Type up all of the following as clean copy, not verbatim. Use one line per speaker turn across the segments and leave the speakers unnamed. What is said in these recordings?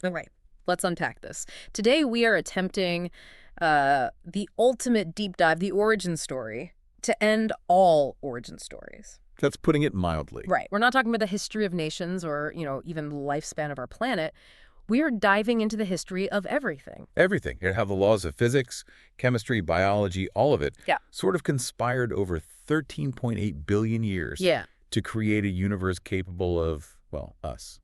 All right, let's unpack this. Today we are attempting the ultimate deep dive, the origin story, to end all origin stories.
That's putting it mildly.
Right. We're not talking about the history of nations or, even the lifespan of our planet. We are diving into the history of everything.
Everything. And how the laws of physics, chemistry, biology, all of it
Yeah.
sort of conspired over 13.8 billion years
Yeah.
to create a universe capable of, well, us.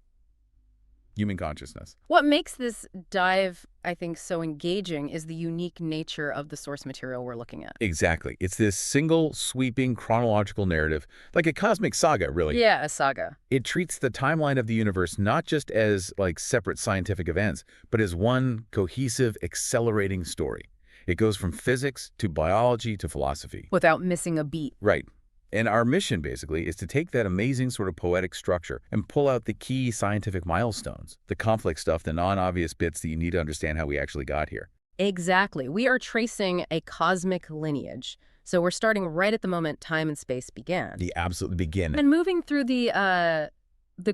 Human consciousness.
What makes this dive, I think, so engaging is the unique nature of the source material we're looking at.
Exactly. It's this single, sweeping, chronological narrative, like a cosmic saga, really.
Yeah, a saga.
It treats the timeline of the universe not just as, like, separate scientific events, but as one cohesive, accelerating story. It goes from physics to biology to philosophy.
Without missing a beat.
Right. And our mission, basically, is to take that amazing sort of poetic structure and pull out the key scientific milestones, the complex stuff, the non-obvious bits that you need to understand how we actually got here.
Exactly. We are tracing a cosmic lineage. So we're starting right at the moment time and space began.
The absolute beginning.
And moving through the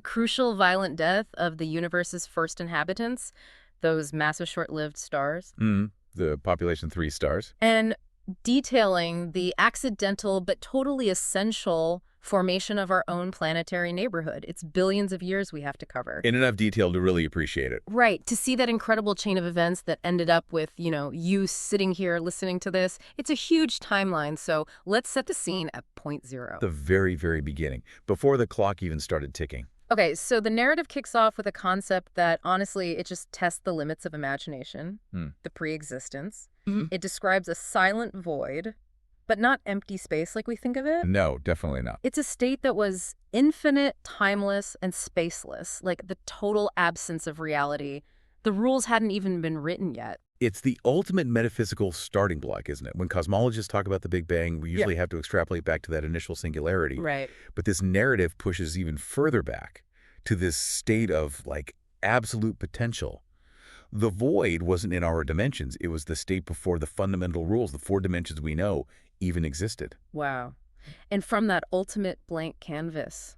crucial violent death of the universe's first inhabitants, those massive short-lived stars,
The population 3 stars.
and detailing the accidental but totally essential formation of our own planetary neighborhood. It's billions of years we have to cover.
In enough detail to really appreciate it.
Right. To see that incredible chain of events that ended up with, you sitting here listening to this, it's a huge timeline. So let's set the scene at point zero.
The very, very beginning, before the clock even started ticking.
Okay, so the narrative kicks off with a concept that, honestly, it just tests the limits of imagination, the pre-existence. It describes a silent void, but not empty space like we think of it.
No, definitely not.
It's a state that was infinite, timeless, and spaceless, like the total absence of reality. The rules hadn't even been written yet.
It's the ultimate metaphysical starting block, isn't it? When cosmologists talk about the Big Bang, we usually have to extrapolate back to that initial singularity.
Right.
But this narrative pushes even further back to this state of, like, absolute potential. The void wasn't in our dimensions. It was the state before the fundamental rules, the 4 dimensions we know, even existed.
Wow. And from that ultimate blank canvas,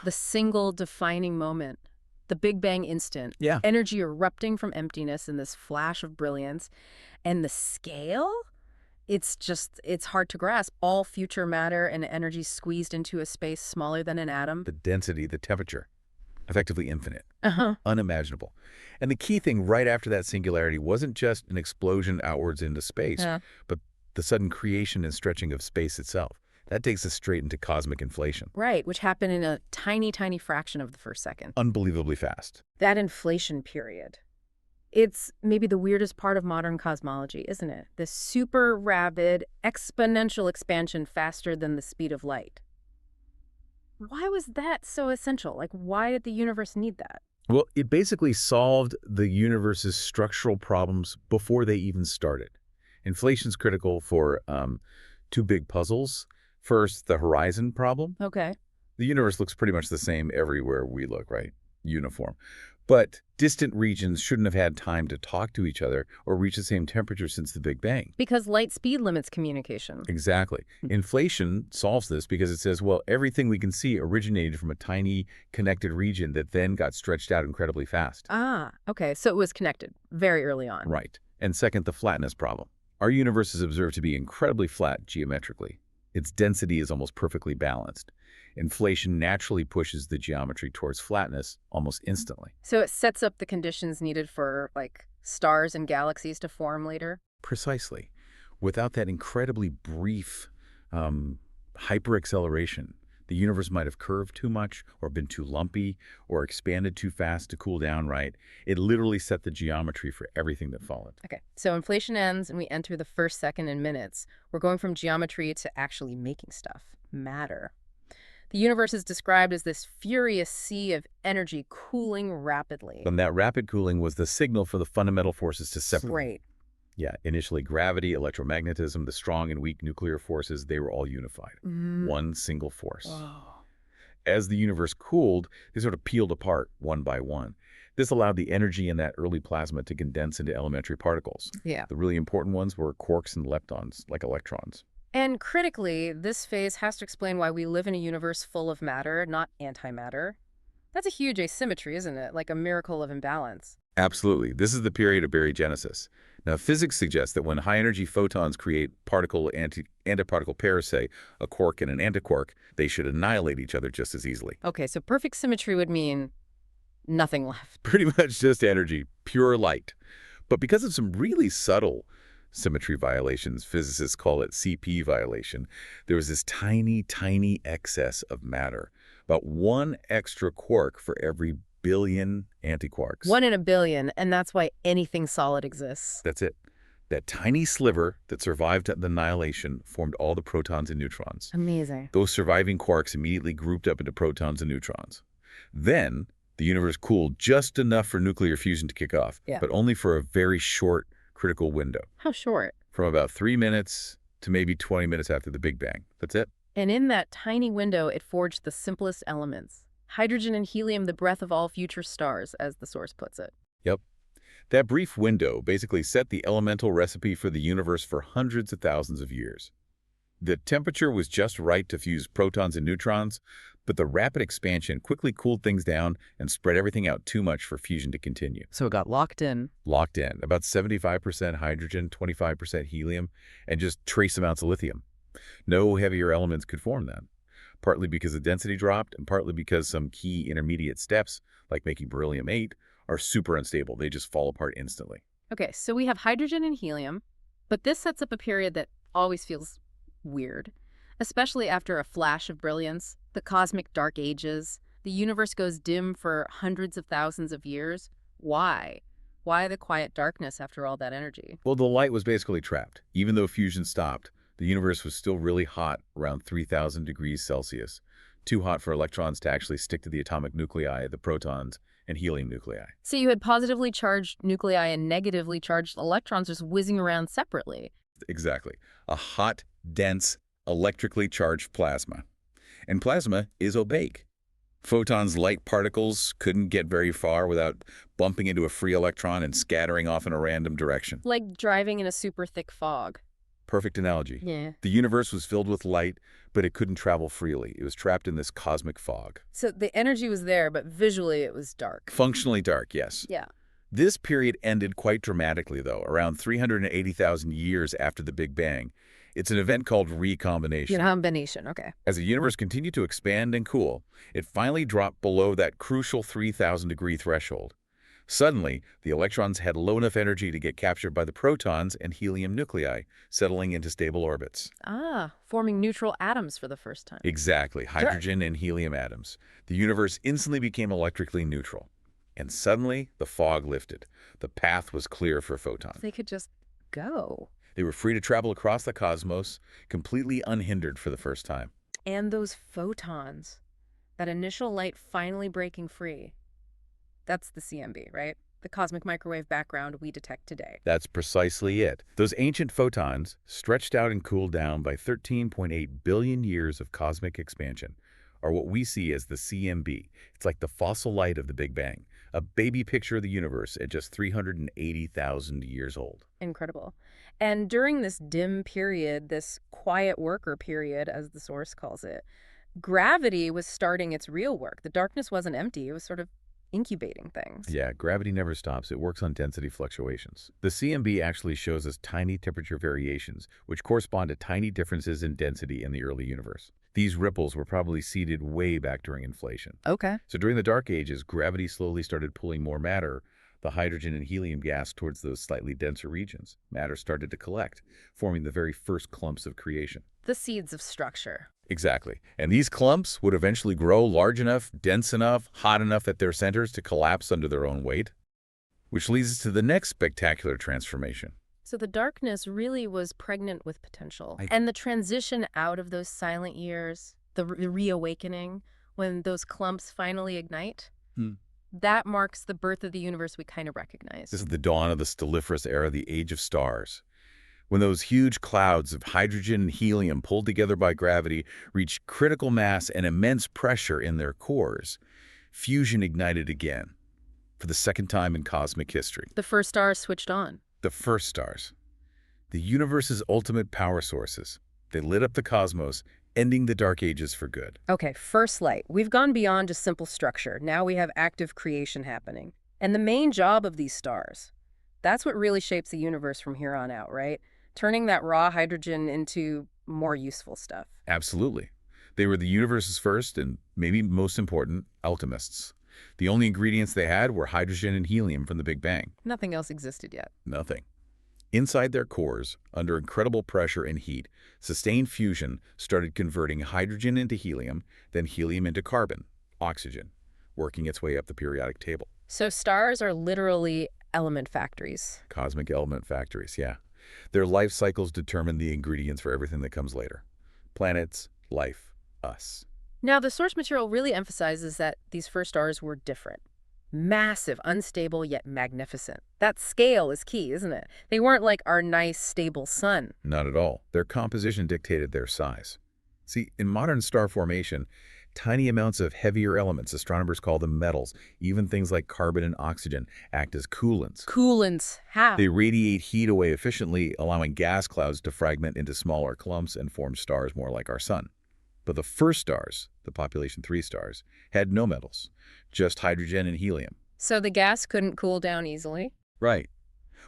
the single defining moment, the Big Bang instant,
Yeah.
energy erupting from emptiness in this flash of brilliance, and the scale, it's hard to grasp. All future matter and energy squeezed into a space smaller than an atom.
The density, the temperature, effectively infinite,
Uh-huh.
unimaginable. And the key thing right after that singularity wasn't just an explosion outwards into space,
Yeah.
but the sudden creation and stretching of space itself. That takes us straight into cosmic inflation.
Right, which happened in a tiny, tiny fraction of the first second.
Unbelievably fast.
That inflation period. It's maybe the weirdest part of modern cosmology, isn't it? The super rapid, exponential expansion faster than the speed of light. Why was that so essential? Like, why did the universe need that?
Well, it basically solved the universe's structural problems before they even started. Inflation's critical for 2 big puzzles. First, the horizon problem.
Okay.
The universe looks pretty much the same everywhere we look, right? Uniform. But distant regions shouldn't have had time to talk to each other or reach the same temperature since the Big Bang.
Because light speed limits communication.
Exactly. Inflation solves this because it says, well, everything we can see originated from a tiny connected region that then got stretched out incredibly fast.
Ah, okay. So it was connected very early on.
Right. And second, the flatness problem. Our universe is observed to be incredibly flat geometrically. Its density is almost perfectly balanced. Inflation naturally pushes the geometry towards flatness almost instantly.
So it sets up the conditions needed for, like, stars and galaxies to form later.
Precisely. Without that incredibly brief hyperacceleration, the universe might have curved too much or been too lumpy or expanded too fast to cool down right. It literally set the geometry for everything that followed.
Okay, so inflation ends and we enter the first second in minutes. We're going from geometry to actually making stuff, matter. The universe is described as this furious sea of energy cooling rapidly.
And that rapid cooling was the signal for the fundamental forces to separate.
Right.
Yeah, initially gravity, electromagnetism, the strong and weak nuclear forces, they were all unified. One single force.
Oh.
As the universe cooled, they sort of peeled apart one by one. This allowed the energy in that early plasma to condense into elementary particles.
Yeah.
The really important ones were quarks and leptons, like electrons.
And critically, this phase has to explain why we live in a universe full of matter, not antimatter. That's a huge asymmetry, isn't it? Like a miracle of imbalance.
Absolutely. This is the period of baryogenesis. Now, physics suggests that when high-energy photons create particle-antiparticle pairs, say a quark and an antiquark, they should annihilate each other just as easily.
Okay, so perfect symmetry would mean nothing left.
Pretty much just energy, pure light. But because of some really subtle symmetry violations, physicists call it CP violation, there was this tiny, tiny excess of matter, about one extra quark for every billion antiquarks.
1 in a billion, and that's why anything solid exists.
That's it. That tiny sliver that survived the annihilation formed all the protons and neutrons.
Amazing.
Those surviving quarks immediately grouped up into protons and neutrons. Then, the universe cooled just enough for nuclear fusion to kick off,
Yeah.
but only for a very short, critical window,
How short?
from about 3 minutes to maybe 20 minutes after the Big Bang. That's it.
And in that tiny window, it forged the simplest elements. Hydrogen and helium, the breath of all future stars, as the source puts it.
Yep. That brief window basically set the elemental recipe for the universe for hundreds of thousands of years. The temperature was just right to fuse protons and neutrons, but the rapid expansion quickly cooled things down and spread everything out too much for fusion to continue.
So it got locked in.
Locked in, about 75% hydrogen, 25% helium, and just trace amounts of lithium. No heavier elements could form then, partly because the density dropped and partly because some key intermediate steps, like making beryllium-8, are super unstable. They just fall apart instantly.
Okay, so we have hydrogen and helium, but this sets up a period that always feels weird, especially after a flash of brilliance, the cosmic dark ages. The universe goes dim for hundreds of thousands of years. Why? Why the quiet darkness after all that energy?
Well, the light was basically trapped. Even though fusion stopped, the universe was still really hot, around 3,000 degrees Celsius. Too hot for electrons to actually stick to the atomic nuclei, the protons, and helium nuclei.
So you had positively charged nuclei and negatively charged electrons just whizzing around separately.
Exactly. A hot, dense, electrically charged plasma. And plasma is opaque. Photons' light particles couldn't get very far without bumping into a free electron and scattering off in a random direction.
Like driving in a super thick fog.
Perfect analogy.
Yeah.
The universe was filled with light, but it couldn't travel freely. It was trapped in this cosmic fog.
So the energy was there, but visually it was dark.
Functionally dark, yes.
Yeah.
This period ended quite dramatically, though, around 380,000 years after the Big Bang. It's an event called recombination.
Combination, okay.
As the universe continued to expand and cool, it finally dropped below that crucial 3,000-degree threshold. Suddenly, the electrons had low enough energy to get captured by the protons and helium nuclei, settling into stable orbits.
Ah, forming neutral atoms for the first time.
Exactly, hydrogen and helium atoms. The universe instantly became electrically neutral. And suddenly, the fog lifted. The path was clear for photons.
They could just go.
They were free to travel across the cosmos, completely unhindered for the first time.
And those photons, that initial light finally breaking free. That's the CMB, right? The cosmic microwave background we detect today.
That's precisely it. Those ancient photons, stretched out and cooled down by 13.8 billion years of cosmic expansion, are what we see as the CMB. It's like the fossil light of the Big Bang, a baby picture of the universe at just 380,000 years old.
Incredible. And during this dim period, this quiet worker period, as the source calls it, gravity was starting its real work. The darkness wasn't empty. It was sort of incubating things.
Yeah, gravity never stops. It works on density fluctuations. The CMB actually shows us tiny temperature variations, which correspond to tiny differences in density in the early universe. These ripples were probably seeded way back during inflation.
Okay.
So during the Dark Ages, gravity slowly started pulling more matter, the hydrogen and helium gas, towards those slightly denser regions. Matter started to collect, forming the very first clumps of creation.
The seeds of structure.
Exactly. And these clumps would eventually grow large enough, dense enough, hot enough at their centers to collapse under their own weight. Which leads us to the next spectacular transformation.
So the darkness really was pregnant with potential. And the transition out of those silent years, the reawakening, when those clumps finally ignite, that marks the birth of the universe we kind of recognize.
This is the dawn of the stelliferous era, the age of stars. When those huge clouds of hydrogen and helium pulled together by gravity reached critical mass and immense pressure in their cores, fusion ignited again, for the second time in cosmic history.
The first stars switched on.
The first stars. The universe's ultimate power sources. They lit up the cosmos ending the Dark Ages for good.
Okay, first light. We've gone beyond just simple structure. Now we have active creation happening. And the main job of these stars, that's what really shapes the universe from here on out, right? Turning that raw hydrogen into more useful stuff.
Absolutely. They were the universe's first and maybe most important alchemists. The only ingredients they had were hydrogen and helium from the Big Bang.
Nothing else existed yet.
Nothing. Inside their cores, under incredible pressure and heat, sustained fusion started converting hydrogen into helium, then helium into carbon, oxygen, working its way up the periodic table.
So stars are literally element factories.
Cosmic element factories, yeah. Their life cycles determine the ingredients for everything that comes later. Planets, life, us.
Now, the source material really emphasizes that these first stars were different. Massive, unstable, yet magnificent. That scale is key, isn't it? They weren't like our nice, stable sun.
Not at all. Their composition dictated their size. See, in modern star formation, tiny amounts of heavier elements, astronomers call them metals, even things like carbon and oxygen, act as coolants.
Coolants, how?
They radiate heat away efficiently, allowing gas clouds to fragment into smaller clumps and form stars more like our sun. But the first stars, the population 3 stars, had no metals, just hydrogen and helium.
So the gas couldn't cool down easily?
Right.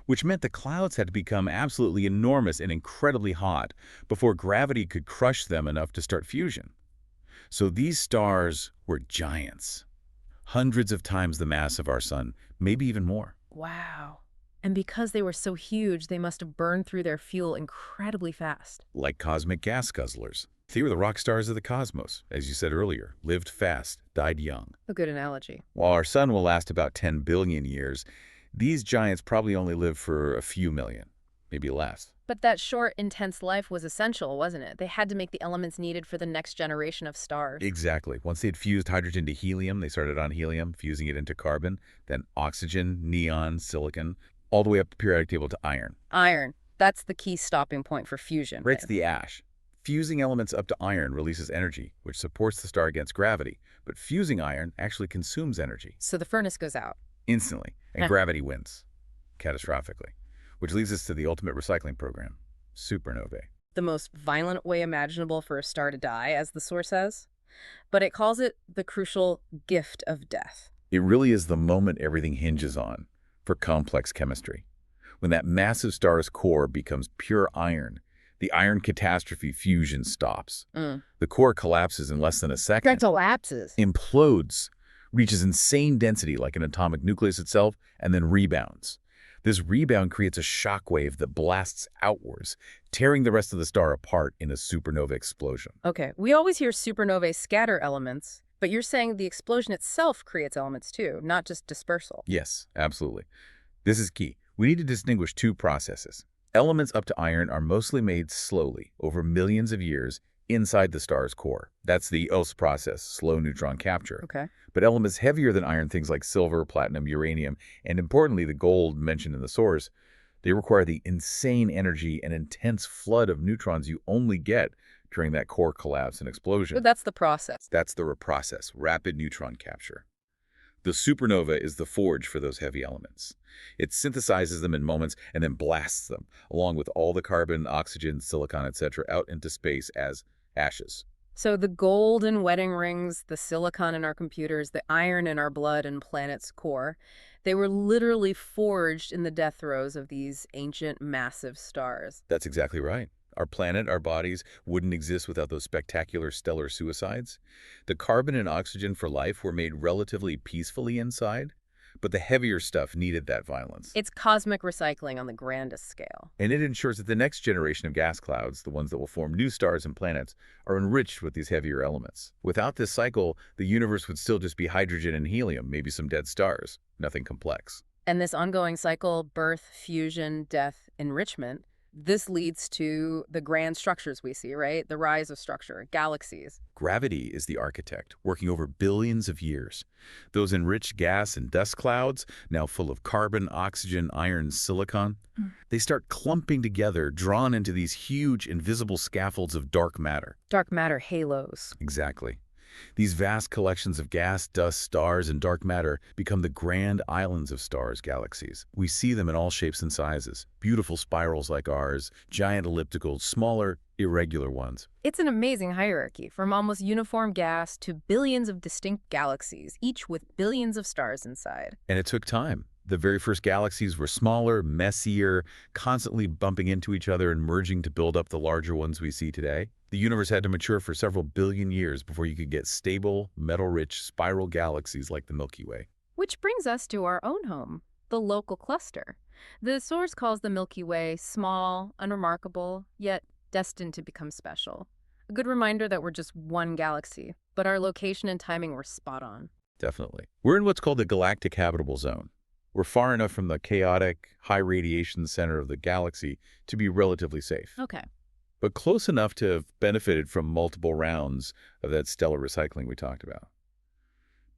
Which meant the clouds had to become absolutely enormous and incredibly hot before gravity could crush them enough to start fusion. So these stars were giants, hundreds of times the mass of our sun, maybe even more.
Wow. And because they were so huge, they must have burned through their fuel incredibly fast.
Like cosmic gas guzzlers. They were the rock stars of the cosmos, as you said earlier, lived fast, died young.
A good analogy.
While our sun will last about 10 billion years, these giants probably only live for a few million, maybe less.
But that short, intense life was essential, wasn't it? They had to make the elements needed for the next generation of stars.
Exactly. Once they'd fused hydrogen to helium, they started on helium, fusing it into carbon, then oxygen, neon, silicon, all the way up the periodic table to iron.
Iron. That's the key stopping point for fusion.
Right to the ash. Fusing elements up to iron releases energy, which supports the star against gravity. But fusing iron actually consumes energy.
So the furnace goes out.
Instantly. And gravity wins. Catastrophically. Which leads us to the ultimate recycling program, supernovae.
The most violent way imaginable for a star to die, as the source says. But it calls it the crucial gift of death.
It really is the moment everything hinges on for complex chemistry. When that massive star's core becomes pure iron, the iron catastrophe fusion stops. The core collapses in less than a second.
Collapses.
Implodes, reaches insane density like an atomic nucleus itself, and then rebounds. This rebound creates a shock wave that blasts outwards, tearing the rest of the star apart in a supernova explosion.
Okay, we always hear supernovae scatter elements, but you're saying the explosion itself creates elements too, not just dispersal.
Yes, absolutely. This is key. We need to distinguish two processes. Elements up to iron are mostly made slowly, over millions of years, inside the star's core. That's the OS process, slow neutron capture.
Okay.
But elements heavier than iron, things like silver, platinum, uranium, and importantly the gold mentioned in the source, they require the insane energy and intense flood of neutrons you only get during that core collapse and explosion.
But that's the process.
That's the process, rapid neutron capture. The supernova is the forge for those heavy elements. It synthesizes them in moments and then blasts them, along with all the carbon, oxygen, silicon, etc., out into space as ashes.
So the gold in wedding rings, the silicon in our computers, the iron in our blood and planet's core, they were literally forged in the death throes of these ancient, massive stars.
That's exactly right. Our planet, our bodies, wouldn't exist without those spectacular stellar suicides. The carbon and oxygen for life were made relatively peacefully inside, but the heavier stuff needed that violence.
It's cosmic recycling on the grandest scale.
And it ensures that the next generation of gas clouds, the ones that will form new stars and planets, are enriched with these heavier elements. Without this cycle, the universe would still just be hydrogen and helium, maybe some dead stars. Nothing complex.
And this ongoing cycle, birth, fusion, death, enrichment, this leads to the grand structures we see, right? The rise of structure, galaxies.
Gravity is the architect, working over billions of years. Those enriched gas and dust clouds, now full of carbon, oxygen, iron, silicon, they start clumping together, drawn into these huge invisible scaffolds of dark matter.
Dark matter halos.
Exactly. These vast collections of gas, dust, stars, and dark matter become the grand islands of stars, galaxies. We see them in all shapes and sizes. Beautiful spirals like ours, giant ellipticals, smaller, irregular ones.
It's an amazing hierarchy, from almost uniform gas to billions of distinct galaxies, each with billions of stars inside.
And it took time. The very first galaxies were smaller, messier, constantly bumping into each other and merging to build up the larger ones we see today. The universe had to mature for several billion years before you could get stable, metal-rich spiral galaxies like the Milky Way.
Which brings us to our own home, the local cluster. The source calls the Milky Way small, unremarkable, yet destined to become special. A good reminder that we're just one galaxy, but our location and timing were spot on.
Definitely. We're in what's called the galactic habitable zone. We're far enough from the chaotic, high-radiation center of the galaxy to be relatively safe,
Okay.
but close enough to have benefited from multiple rounds of that stellar recycling we talked about.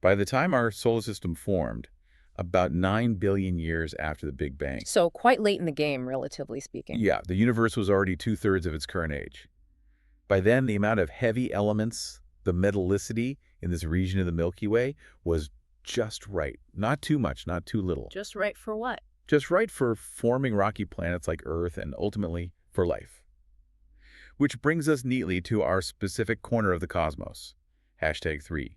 By the time our solar system formed, about 9 billion years after the Big Bang,
So quite late in the game, relatively speaking.
yeah, the universe was already two-thirds of its current age. By then, the amount of heavy elements, the metallicity in this region of the Milky Way was just right. Not too much, not too little.
Just right for what?
Just right for forming rocky planets like Earth and ultimately for life. Which brings us neatly to our specific corner of the cosmos. #3,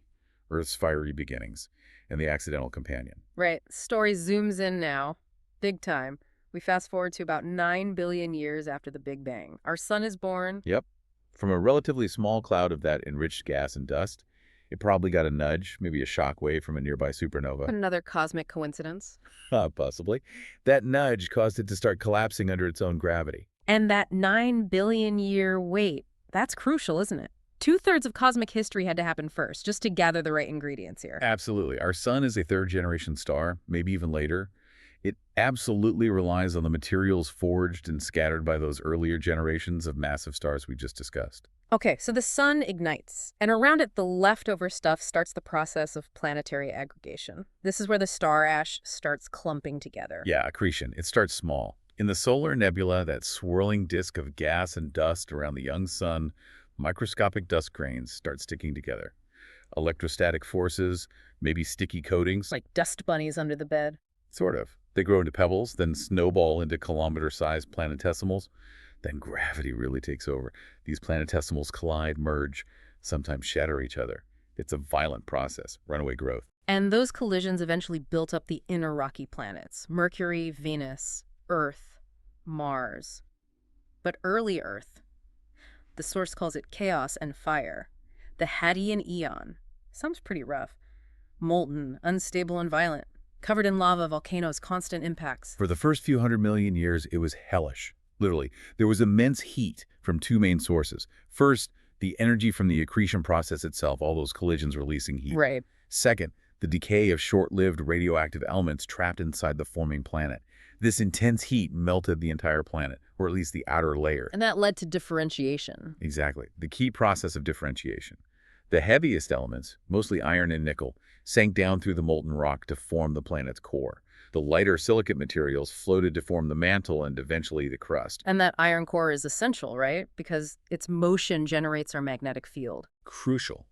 Earth's fiery beginnings, and the accidental companion.
Right. Story zooms in now. Big time. We fast forward to about 9 billion years after the Big Bang. Our sun is born.
Yep. From a relatively small cloud of that enriched gas and dust, it probably got a nudge, maybe a shock wave from a nearby supernova.
Another cosmic coincidence.
Possibly. That nudge caused it to start collapsing under its own gravity.
And that 9 billion year wait, that's crucial, isn't it? Two-thirds of cosmic history had to happen first, just to gather the right ingredients here.
Absolutely. Our sun is a third-generation star, maybe even later. It absolutely relies on the materials forged and scattered by those earlier generations of massive stars we just discussed.
Okay, so the sun ignites, and around it the leftover stuff starts the process of planetary aggregation. This is where the star ash starts clumping together.
Yeah, accretion. It starts small. In the solar nebula, that swirling disk of gas and dust around the young sun, microscopic dust grains start sticking together. Electrostatic forces, maybe sticky coatings.
Like dust bunnies under the bed.
Sort of. They grow into pebbles, then snowball into kilometer-sized planetesimals. Then gravity really takes over. These planetesimals collide, merge, sometimes shatter each other. It's a violent process, runaway growth.
And those collisions eventually built up the inner rocky planets: Mercury, Venus, Earth, Mars. But early Earth, the source calls it chaos and fire. The Hadean Eon. Sounds pretty rough. Molten, unstable, and violent. Covered in lava, volcanoes, constant impacts.
For the first few 100 million years, it was hellish. Literally, there was immense heat from two main sources. First, the energy from the accretion process itself, all those collisions releasing heat.
Right.
Second, the decay of short-lived radioactive elements trapped inside the forming planet. This intense heat melted the entire planet, or at least the outer layer.
And that led to differentiation.
Exactly, the key process of differentiation. The heaviest elements, mostly iron and nickel, sank down through the molten rock to form the planet's core. The lighter silicate materials floated to form the mantle and eventually the crust.
And that iron core is essential, right? Because its motion generates our magnetic field.
Crucial.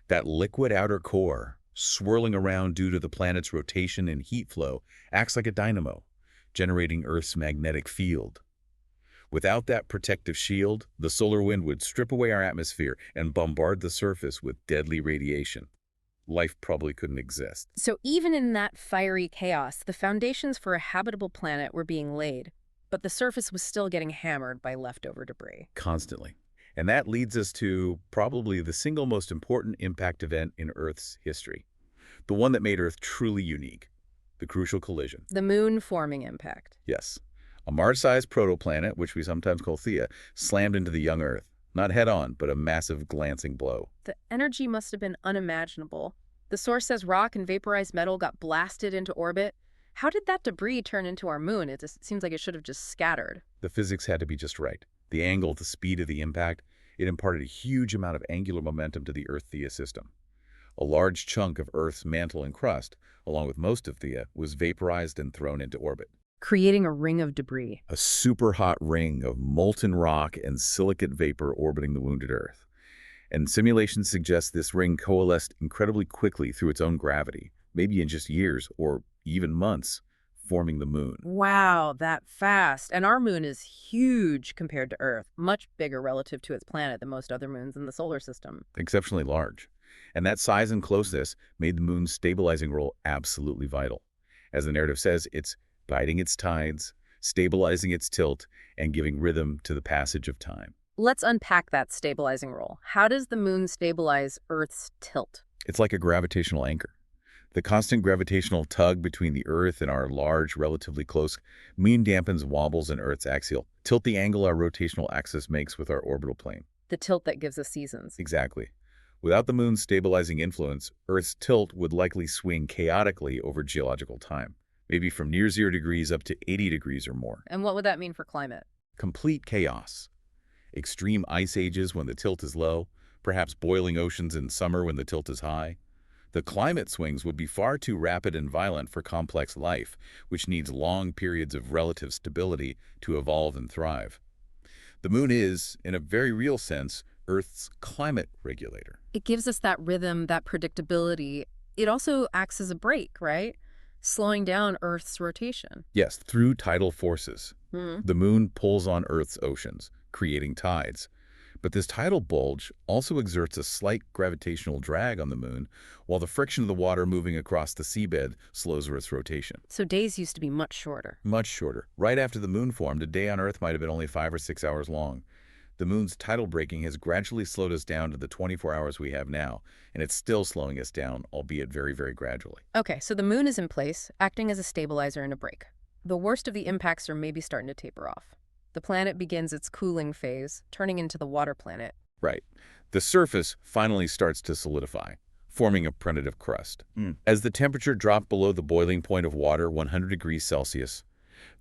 That liquid outer core, swirling around due to the planet's rotation and heat flow, acts like a dynamo, generating Earth's magnetic field. Without that protective shield, the solar wind would strip away our atmosphere and bombard the surface with deadly radiation. Life probably couldn't exist.
So even in that fiery chaos, the foundations for a habitable planet were being laid, but the surface was still getting hammered by leftover debris.
Constantly. And that leads us to probably the single most important impact event in Earth's history. The one that made Earth truly unique. The crucial collision.
The moon forming impact.
Yes. A Mars-sized protoplanet, which we sometimes call Theia, slammed into the young Earth. Not head-on, but a massive glancing blow.
The energy must have been unimaginable. The source says rock and vaporized metal got blasted into orbit. How did that debris turn into our moon? It just seems like it should have just scattered.
The physics had to be just right. The angle, the speed of the impact, it imparted a huge amount of angular momentum to the Earth-Theia system. A large chunk of Earth's mantle and crust, along with most of Theia, was vaporized and thrown into orbit.
Creating a ring of debris.
A super hot ring of molten rock and silicate vapor orbiting the wounded Earth. And simulations suggest this ring coalesced incredibly quickly through its own gravity, maybe in just years or even months, forming the moon.
Wow, that fast. And our moon is huge compared to Earth, much bigger relative to its planet than most other moons in the solar system.
Exceptionally large. And that size and closeness made the moon's stabilizing role absolutely vital. As the narrative says, it's guiding its tides, stabilizing its tilt, and giving rhythm to the passage of time.
Let's unpack that stabilizing role. How does the moon stabilize Earth's tilt?
It's like a gravitational anchor. The constant gravitational tug between the Earth and our large, relatively close moon dampens wobbles in Earth's axial tilt, the angle our rotational axis makes with our orbital plane.
The tilt that gives us seasons.
Exactly. Without the moon's stabilizing influence, Earth's tilt would likely swing chaotically over geological time, maybe from near 0 degrees up to 80 degrees or more.
And what would that mean for climate?
Complete chaos. Extreme ice ages when the tilt is low, perhaps boiling oceans in summer when the tilt is high. The climate swings would be far too rapid and violent for complex life, which needs long periods of relative stability to evolve and thrive. The moon is, in a very real sense, Earth's climate regulator.
It gives us that rhythm, that predictability. It also acts as a brake, right? Slowing down Earth's rotation.
Yes, through tidal forces.
Hmm.
The moon pulls on Earth's oceans, creating tides. But this tidal bulge also exerts a slight gravitational drag on the moon, while the friction of the water moving across the seabed slows Earth's rotation.
So days used to be much shorter.
Much shorter. Right after the moon formed, a day on Earth might have been only 5 or 6 hours long. The moon's tidal braking has gradually slowed us down to the 24 hours we have now, and it's still slowing us down, albeit very, very gradually.
Okay, so the moon is in place, acting as a stabilizer and a brake. The worst of the impacts are maybe starting to taper off. The planet begins its cooling phase, turning into the water planet.
Right. The surface finally starts to solidify, forming a primitive crust. As the temperature dropped below the boiling point of water, 100 degrees Celsius,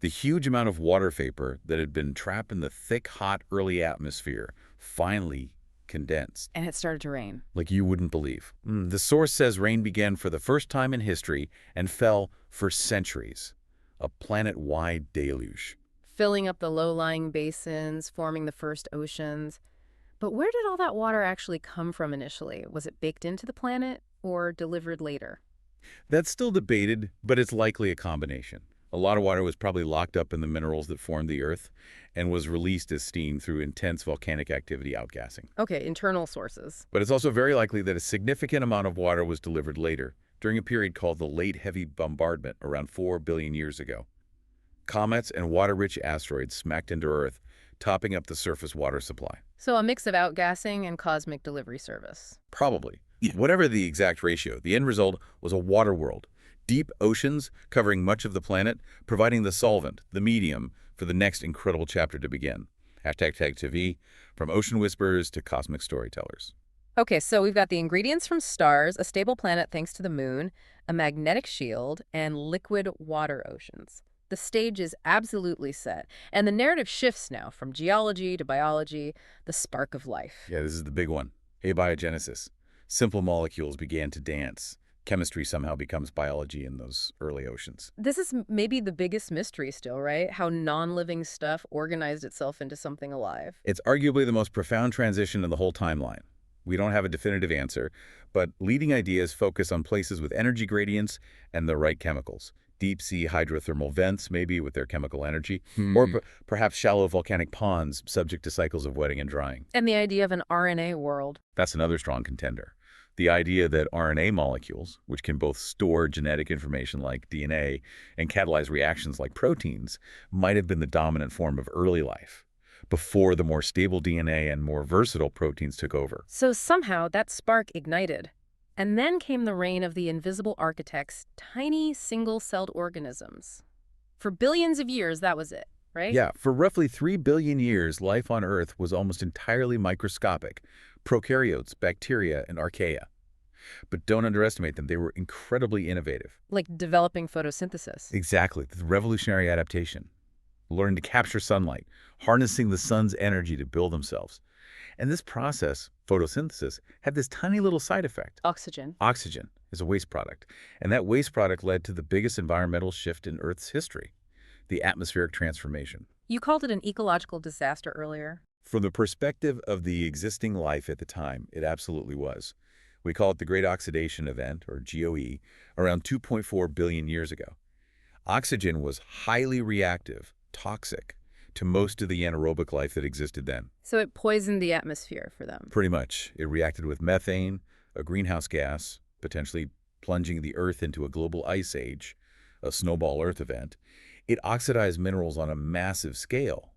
the huge amount of water vapor that had been trapped in the thick, hot, early atmosphere finally condensed.
And it started to rain.
Like you wouldn't believe. The source says rain began for the first time in history and fell for centuries. A planet-wide deluge.
Filling up the low-lying basins, forming the first oceans. But where did all that water actually come from initially? Was it baked into the planet or delivered later?
That's still debated, but it's likely a combination. A lot of water was probably locked up in the minerals that formed the Earth and was released as steam through intense volcanic activity outgassing.
Okay, internal sources.
But it's also very likely that a significant amount of water was delivered later, during a period called the Late Heavy Bombardment around 4 billion years ago. Comets and water-rich asteroids smacked into Earth, topping up the surface water supply.
So a mix of outgassing and cosmic delivery service.
Probably. Whatever the exact ratio, the end result was a water world. Deep oceans covering much of the planet, providing the solvent, the medium, for the next incredible chapter to begin. #TagTV, from ocean whisperers to cosmic storytellers.
Okay, so we've got the ingredients from stars, a stable planet thanks to the moon, a magnetic shield, and liquid water oceans. The stage is absolutely set, and the narrative shifts now from geology to biology, the spark of life.
Yeah, this is the big one. Abiogenesis. Simple molecules began to dance. Chemistry somehow becomes biology in those early oceans.
This is maybe the biggest mystery still, right? How non-living stuff organized itself into something alive.
It's arguably the most profound transition in the whole timeline. We don't have a definitive answer, but leading ideas focus on places with energy gradients and the right chemicals. Deep-sea hydrothermal vents, maybe, with their chemical energy, or perhaps shallow volcanic ponds subject to cycles of wetting and drying.
And the idea of an RNA world.
That's another strong contender. The idea that RNA molecules, which can both store genetic information like DNA and catalyze reactions like proteins, might have been the dominant form of early life, before the more stable DNA and more versatile proteins took over.
So somehow that spark ignited. And then came the reign of the invisible architects, tiny single-celled organisms. For billions of years, that was it, right?
Yeah, for roughly 3 billion years, life on Earth was almost entirely microscopic. Prokaryotes, bacteria, and archaea. But don't underestimate them. They were incredibly innovative.
Like developing photosynthesis.
Exactly. The revolutionary adaptation. Learning to capture sunlight, harnessing the sun's energy to build themselves. And this process, photosynthesis, had this tiny little side effect.
Oxygen.
Oxygen is a waste product. And that waste product led to the biggest environmental shift in Earth's history, the atmospheric transformation.
You called it an ecological disaster earlier.
From the perspective of the existing life at the time, it absolutely was. We call it the Great Oxidation Event, or GOE, around 2.4 billion years ago. Oxygen was highly reactive, toxic, to most of the anaerobic life that existed then.
So it poisoned the atmosphere for them.
Pretty much. It reacted with methane, a greenhouse gas, potentially plunging the Earth into a global ice age, a snowball Earth event. It oxidized minerals on a massive scale,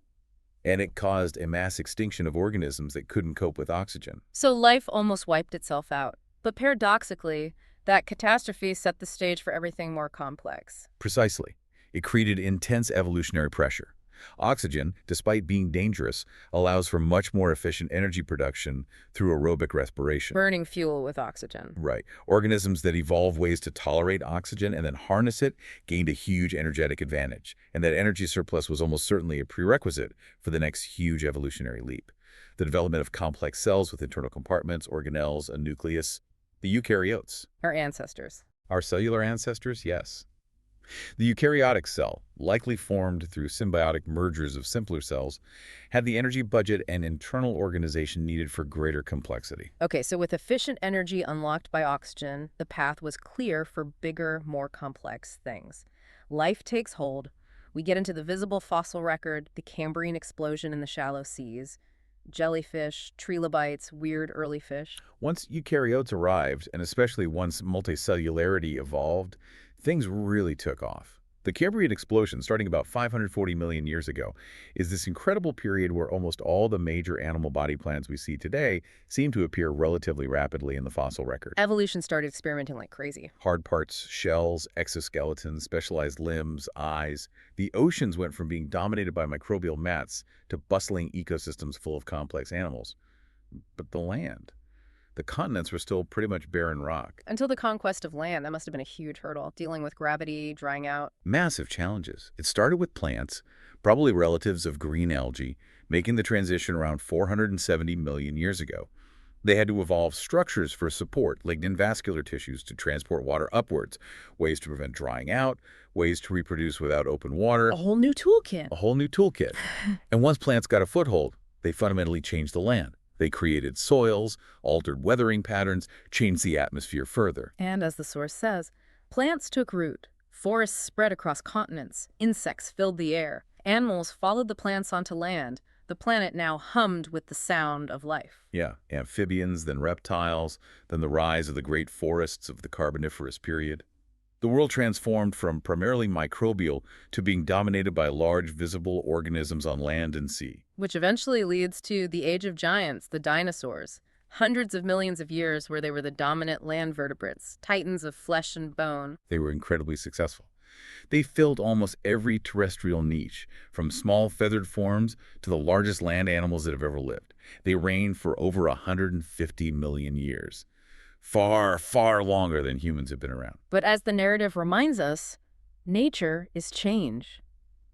and it caused a mass extinction of organisms that couldn't cope with oxygen.
So life almost wiped itself out. But paradoxically, that catastrophe set the stage for everything more complex.
Precisely. It created intense evolutionary pressure. Oxygen, despite being dangerous, allows for much more efficient energy production through aerobic respiration.
Burning fuel with oxygen.
Right. Organisms that evolve ways to tolerate oxygen and then harness it gained a huge energetic advantage, and that energy surplus was almost certainly a prerequisite for the next huge evolutionary leap. The development of complex cells with internal compartments, organelles, a nucleus. The eukaryotes.
Our ancestors.
Our cellular ancestors, yes. The eukaryotic cell, likely formed through symbiotic mergers of simpler cells, had the energy budget and internal organization needed for greater complexity.
Okay, so with efficient energy unlocked by oxygen, the path was clear for bigger, more complex things. Life takes hold. We get into the visible fossil record, the Cambrian explosion in the shallow seas, jellyfish, trilobites, weird early fish.
Once eukaryotes arrived, and especially once multicellularity evolved, things really took off. The Cambrian explosion, starting about 540 million years ago, is this incredible period where almost all the major animal body plans we see today seem to appear relatively rapidly in the fossil record.
Evolution started experimenting like crazy.
Hard parts, shells, exoskeletons, specialized limbs, eyes. The oceans went from being dominated by microbial mats to bustling ecosystems full of complex animals. But the land? The continents were still pretty much barren rock.
Until the conquest of land, that must have been a huge hurdle, dealing with gravity, drying out.
Massive challenges. It started with plants, probably relatives of green algae, making the transition around 470 million years ago. They had to evolve structures for support, lignin vascular tissues to transport water upwards, ways to prevent drying out, ways to reproduce without open water.
A whole new toolkit.
A whole new toolkit. And once plants got a foothold, they fundamentally changed the land. They created soils, altered weathering patterns, changed the atmosphere further.
And as the source says, plants took root, forests spread across continents, insects filled the air, animals followed the plants onto land. The planet now hummed with the sound of life.
Yeah, amphibians, then reptiles, then the rise of the great forests of the Carboniferous period. The world transformed from primarily microbial to being dominated by large visible organisms on land and sea.
Which eventually leads to the age of giants, the dinosaurs. Hundreds of millions of years where they were the dominant land vertebrates, titans of flesh and bone.
They were incredibly successful. They filled almost every terrestrial niche, from small feathered forms to the largest land animals that have ever lived. They reigned for over 150 million years. Far, far longer than humans have been around.
But as the narrative reminds us, nature is change.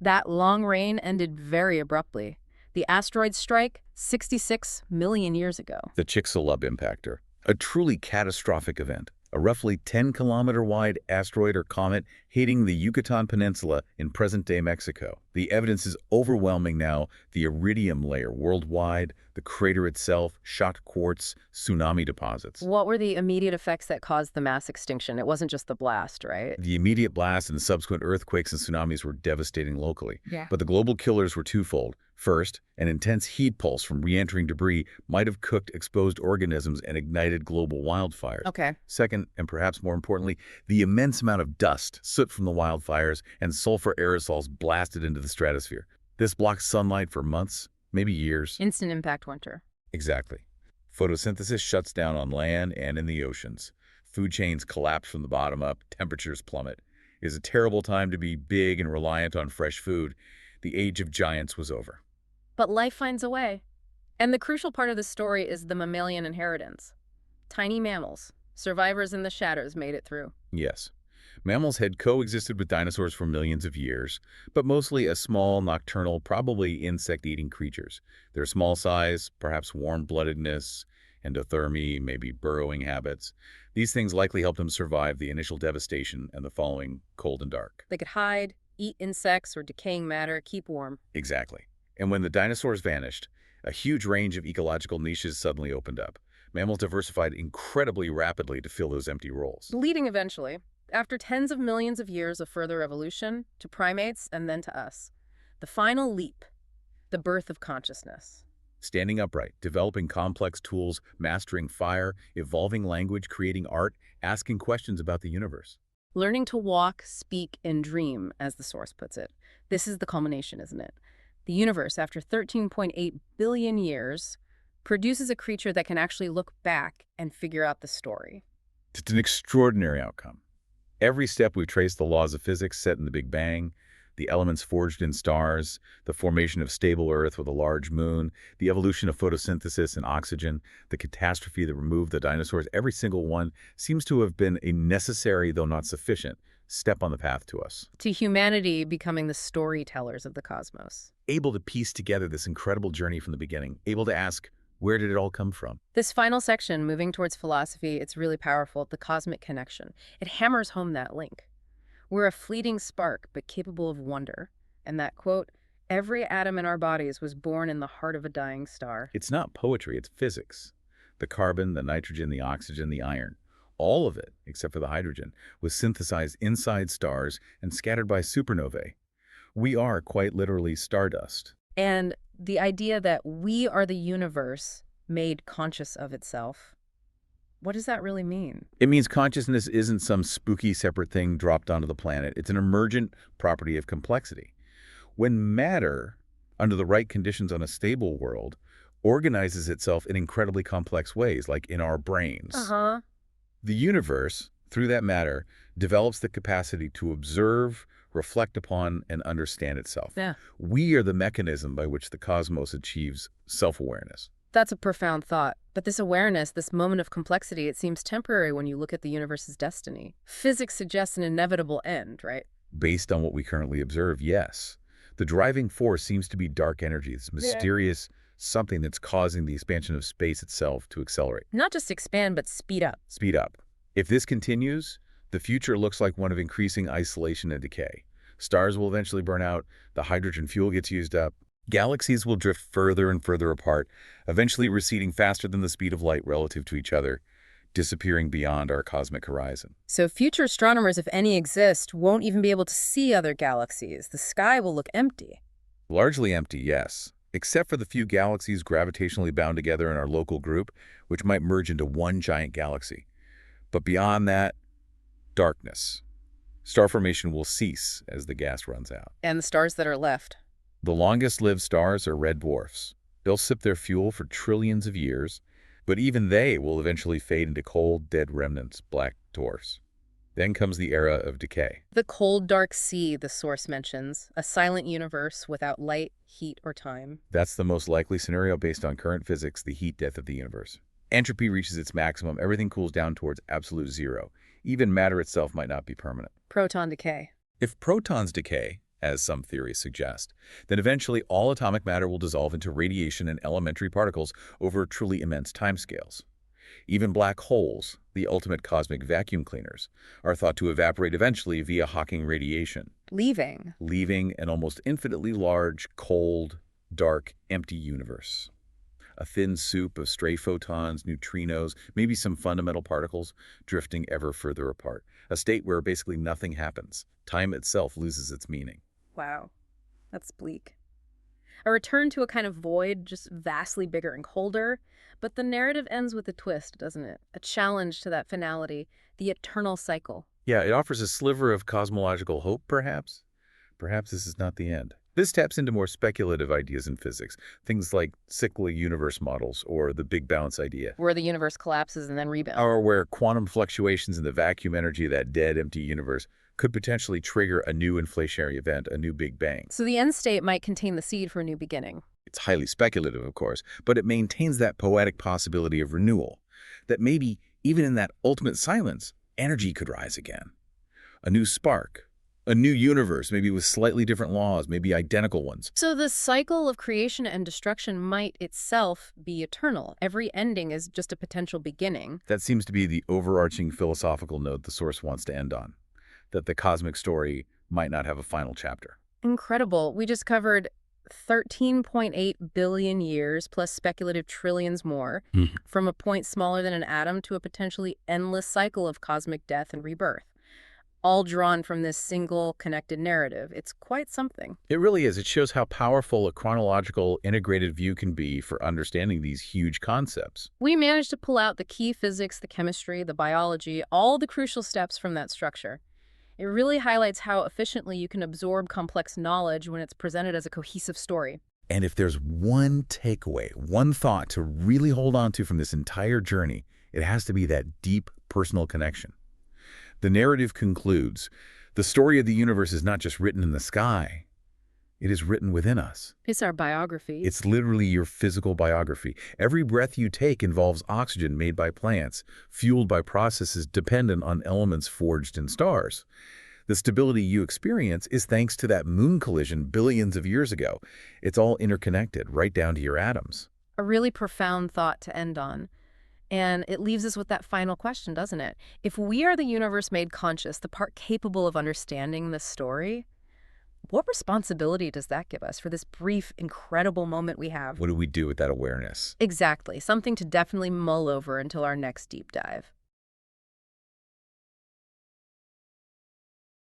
That long reign ended very abruptly. The asteroid strike, 66 million years ago.
The Chicxulub impactor, a truly catastrophic event. A roughly 10-kilometer-wide asteroid or comet hitting the Yucatan Peninsula in present-day Mexico. The evidence is overwhelming now. The iridium layer worldwide, the crater itself, shot quartz, tsunami deposits.
What were the immediate effects that caused the mass extinction? It wasn't just the blast, right?
The immediate blast and subsequent earthquakes and tsunamis were devastating locally.
Yeah.
But the global killers were twofold. First, an intense heat pulse from re-entering debris might have cooked exposed organisms and ignited global wildfires.
Okay.
Second, and perhaps more importantly, the immense amount of dust, soot from the wildfires, and sulfur aerosols blasted into the stratosphere. This blocked sunlight for months, maybe years.
Instant impact winter.
Exactly. Photosynthesis shuts down on land and in the oceans. Food chains collapse from the bottom up, temperatures plummet. It is a terrible time to be big and reliant on fresh food. The age of giants was over.
But life finds a way. And the crucial part of the story is the mammalian inheritance. Tiny mammals, survivors in the shadows, made it through.
Yes. Mammals had coexisted with dinosaurs for millions of years, but mostly as small, nocturnal, probably insect-eating creatures. Their small size, perhaps warm-bloodedness, endothermy, maybe burrowing habits. These things likely helped them survive the initial devastation and the following cold and dark.
They could hide, eat insects or decaying matter, keep warm.
Exactly. And when the dinosaurs vanished, A huge range of ecological niches suddenly opened up. Mammals diversified incredibly rapidly to fill those empty roles.
Leading eventually, after tens of millions of years of further evolution, to primates and then to us. The final leap, the birth of consciousness.
Standing upright, developing complex tools, mastering fire, evolving language, creating art, asking questions about the universe.
Learning to walk, speak, and dream, as the source puts it. This is the culmination, isn't it? The universe, after 13.8 billion years, produces a creature that can actually look back and figure out the story.
It's an extraordinary outcome. Every step we've traced the laws of physics set in the Big Bang, the elements forged in stars, the formation of stable Earth with a large moon, the evolution of photosynthesis and oxygen, the catastrophe that removed the dinosaurs, every single one seems to have been a necessary, though not sufficient, step on the path to us.
To humanity becoming the storytellers of the cosmos.
Able to piece together this incredible journey from the beginning, able to ask, where did it all come from?
This final section, moving towards philosophy, it's really powerful, the cosmic connection. It hammers home that link. We're a fleeting spark, but capable of wonder. And that quote, every atom in our bodies was born in the heart of a dying star.
It's not poetry, it's physics. The carbon, the nitrogen, the oxygen, the iron, all of it, except for the hydrogen, was synthesized inside stars and scattered by supernovae. We are, quite literally, stardust.
And the idea that we are the universe made conscious of itself, what does that really mean?
It means consciousness isn't some spooky separate thing dropped onto the planet. It's an emergent property of complexity. When matter, under the right conditions on a stable world, organizes itself in incredibly complex ways, like in our brains, the universe, through that matter, develops the capacity to observe, reflect upon, and understand itself.
Yeah.
We are the mechanism by which the cosmos achieves self-awareness.
That's a profound thought. But this awareness, this moment of complexity, it seems temporary when you look at the universe's destiny. Physics suggests an inevitable end, right?
Based on what we currently observe, yes. The driving force seems to be dark energy, this mysterious something that's causing the expansion of space itself to accelerate.
Not just expand, but speed up.
Speed up. If this continues, the future looks like one of increasing isolation and decay. Stars will eventually burn out, the hydrogen fuel gets used up, galaxies will drift further and further apart, eventually receding faster than the speed of light relative to each other, disappearing beyond our cosmic horizon.
So future astronomers, if any exist, won't even be able to see other galaxies. The sky will look empty.
Largely empty, yes, except for the few galaxies gravitationally bound together in our local group, which might merge into one giant galaxy. But beyond that, darkness. Star formation will cease as the gas runs out.
And the stars that are left.
The longest-lived stars are red dwarfs. They'll sip their fuel for trillions of years, but even they will eventually fade into cold, dead remnants, black dwarfs. Then comes the era of decay.
The cold, dark sea, the source mentions, a silent universe without light, heat, or time.
That's the most likely scenario based on current physics, the heat death of the universe. Entropy reaches its maximum, everything cools down towards absolute zero. Even matter itself might not be permanent.
Proton decay.
If protons decay, as some theories suggest, then eventually all atomic matter will dissolve into radiation and elementary particles over truly immense timescales. Even black holes, the ultimate cosmic vacuum cleaners, are thought to evaporate eventually via Hawking radiation, leaving an almost infinitely large, cold, dark, empty universe. A thin soup of stray photons, neutrinos, maybe some fundamental particles, drifting ever further apart. A state where basically nothing happens. Time itself loses its meaning.
Wow, that's bleak. A return to a kind of void, just vastly bigger and colder. But the narrative ends with a twist, doesn't it? A challenge to that finality, the eternal cycle.
Yeah, it offers a sliver of cosmological hope, perhaps. Perhaps this is not the end. This taps into more speculative ideas in physics, things like cyclic universe models or the Big Bounce idea.
Where the universe collapses and then rebounds.
Or where quantum fluctuations in the vacuum energy of that dead, empty universe could potentially trigger a new inflationary event, a new Big Bang.
So the end state might contain the seed for a new beginning.
It's highly speculative, of course, but it maintains that poetic possibility of renewal, that maybe even in that ultimate silence, energy could rise again. A new spark, a new universe, maybe with slightly different laws, maybe identical ones.
So the cycle of creation and destruction might itself be eternal. Every ending is just a potential beginning.
That seems to be the overarching philosophical note the source wants to end on, that the cosmic story might not have a final chapter.
Incredible. We just covered 13.8 billion years plus speculative trillions more,
Mhm.
from a point smaller than an atom to a potentially endless cycle of cosmic death and rebirth, all drawn from this single connected narrative. It's quite something.
It really is. It shows how powerful a chronological, integrated view can be for understanding these huge concepts.
We managed to pull out the key physics, the chemistry, the biology, all the crucial steps from that structure. It really highlights how efficiently you can absorb complex knowledge when it's presented as a cohesive story.
And if there's one takeaway, one thought to really hold on to from this entire journey, it has to be that deep personal connection. The narrative concludes, the story of the universe is not just written in the sky, it is written within us.
It's our biography.
It's literally your physical biography. Every breath you take involves oxygen made by plants, fueled by processes dependent on elements forged in stars. The stability you experience is thanks to that moon collision billions of years ago. It's all interconnected, right down to your atoms.
A really profound thought to end on. And it leaves us with that final question, doesn't it? If we are the universe made conscious, the part capable of understanding this story, what responsibility does that give us for this brief, incredible moment we have?
What do we do with that awareness?
Exactly. Something to definitely mull over until our next deep dive.